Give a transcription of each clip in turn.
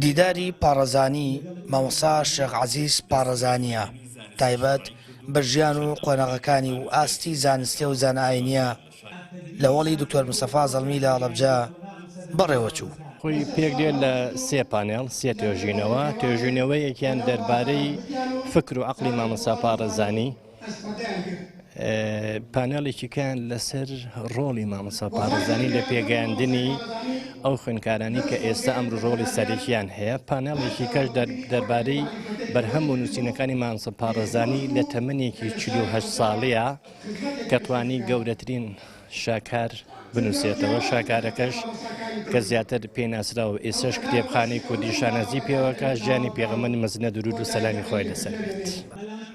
دیداری پارێزانی مامۆستا شێخ عەزیز پارێزانیە تایبەت بە ژیان و قۆناغەکانی و ئاستی زانستی و زانایینیە لە وەڵی دکتۆر مستەفا زەڵمی لە هەڵەبجە بەڕێوە چوو. خۆی پێک دێت لە سێ پانێڵ سێ توێژینەوەی یەکیان دەربارەی فکر و عەقلی مامۆستا پارێزانی، پانێڵێکیان لەسەر ڕۆڵی مامۆستا پارێزانی لە پێگەیاندنی ئەو خوێندکارانی کە ئێستا ئەمڕۆ ڕۆڵی سەرەکییان هەیە، پانێڵێکی کەش دەربارەی بەرهەم و نووسینەکانی مامۆستا پارێزانی لە تەمەنێکی 48 ساڵەیە کە توانی گەورەترین شاکار بنووسێتەوە، شاکارەکەش کە زیاتر پێناسراوە ئێسش کتێبخانەی کوردی شانازی پێوەکە ژیانی پێغەمبەری مەزنە درود و سەلامی خۆی لەسەر بێت.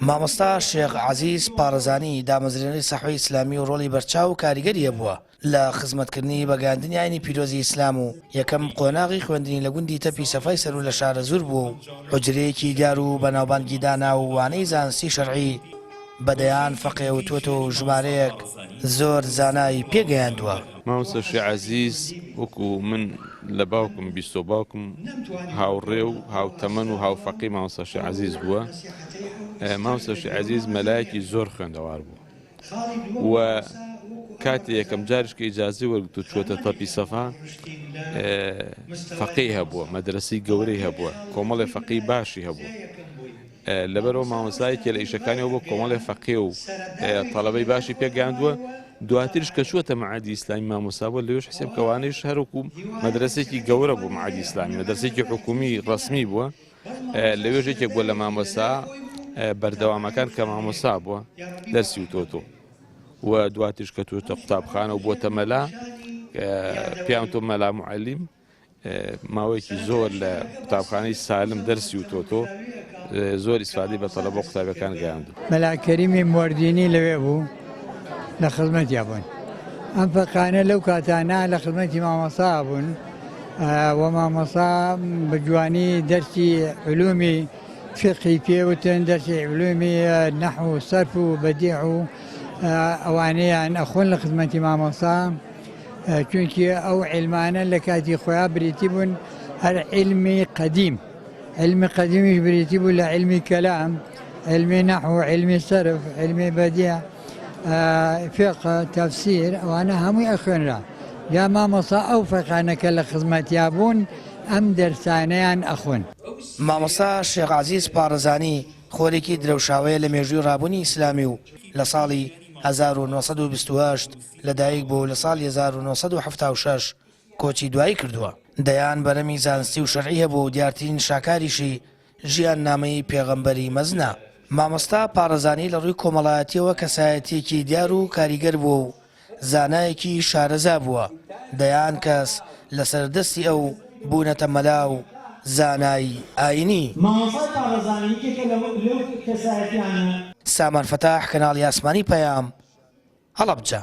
مامۆستا شێخ عەزیز پارێزانی دامەزرێنەری سەحوەی ئیسلامی و ڕۆڵی بەرچاو و کاریگەریە بووە لە خزمەتکردنی بەگاندنی ئاینی پیرۆزی ئیسلام و یەکەم قۆناغی خوێندنی لە گوندی تەپی سەفای سەرو لە شارە زور بوو و حوجرەیەکی دیار و بەناوبانگی دانا و وانەی زانستی شەرعی بەدەیان فەقێ و توێتە و ژمارەیەک زۆر زانایی پێگەیاندووە. مامۆستا شێخ عەزیز وەکو من لە باوکم بیستۆ باوکم هاوڕێ و هاوتەمەن و هاوفەقی مامۆستا شێخ عەزیز بووە. مامۆستا شێخ عەزیز مەلایەکی زۆر خوێندەوار بوو و کاتی یەکەم جاریشکە ئیجازەی وەرگرت و چووەتە تەپی سەفا فەقێی هەبووە، مەدرسەی گەورەی هەبووە، کۆمەڵی فەقی باشی هەبوو. لەبەرەوە مامۆستایەکی لە ئیشەکانیەوە بۆ کۆمەڵی فەقێ و تەڵەبەی باشی پێگەیاندووە. دواتریش کە چووەتە مەعادی ئیسلامی مامۆستا بووە، لەوێش حسێبکەوانەیش هەروەکو مەدرسێکی گەورە بوو مەعادی ئیسلامی، مەدرسێکی حکومی ڕەسمی بووە. لەوێژ یەکێک بووە لە مامۆستا بەردەوامەکان کە مامۆستا بووە دەرسی وتۆتۆ و دواتریش کە توێتە قوتابخانە و بۆتە مەلا پێیان تۆ مەلا موعەلیم، ماوەیەکی زۆر لە قوتابخانەی سالم دەرسی وتۆتۆ زۆر ئیسفادەی بە تەڵەبە قوتابیەکان گەیاندوو. مەلا کەریمی موەردینی لەوێ بوو لە خزمەتیا بوون. ئەم فەقانە لەو کاتانە لە خزمەتی مامۆستا بوون و مامۆستا بە جوانی دەرسی علومی فقهی پێوتن، دەرسی علومی نەحو و سەرف و بەدیع و ئەوانەیان ئەخۆن لە خزمەتی مامۆستا، چونکی ئەو علمانە لە کاتی خۆیان بریتی بوون هەر علمی قەدیم، علمی قەدیمیش بریتی بوو لە علمی کەلام، علمی نەحو، علمی سەرف، علمی بەدیع، فقه، تەفسیر، ئەوانە هەمووی ئەخوێنرا. یا مامۆستا ئەو فەقانەکە لە خزمەتیا بوون ئەم دەرسانەیان ئەخوێن. مامۆستا شێخ عەزیز پارێزانی خۆرێکی درەوشاوەیە لە مێژووی ڕابوونی ئیسلامی و لە ساڵی 1928 لەدایک بوو لە ساڵی 1976 کۆچی دوایی کردووە. دەیان بەرەمی زانستی و شەرعی هەبوو و دیارترین شاکاریشی ژیان نامەی پێغەمبەری مەزنە. مامۆستا پارێزانی لە ڕووی کۆمەڵایەتیەوە کەسایەتیەکی دیار و کاریگەر بووە و زانایەکی شارەزا بووە. دەیان کەس لەسەر دەستی ئەو بوونەتە مەلا و زانایی ئاینی. سامان فەتاح، کەناڵی ئاسمانی پەیام، هەڵەبجە.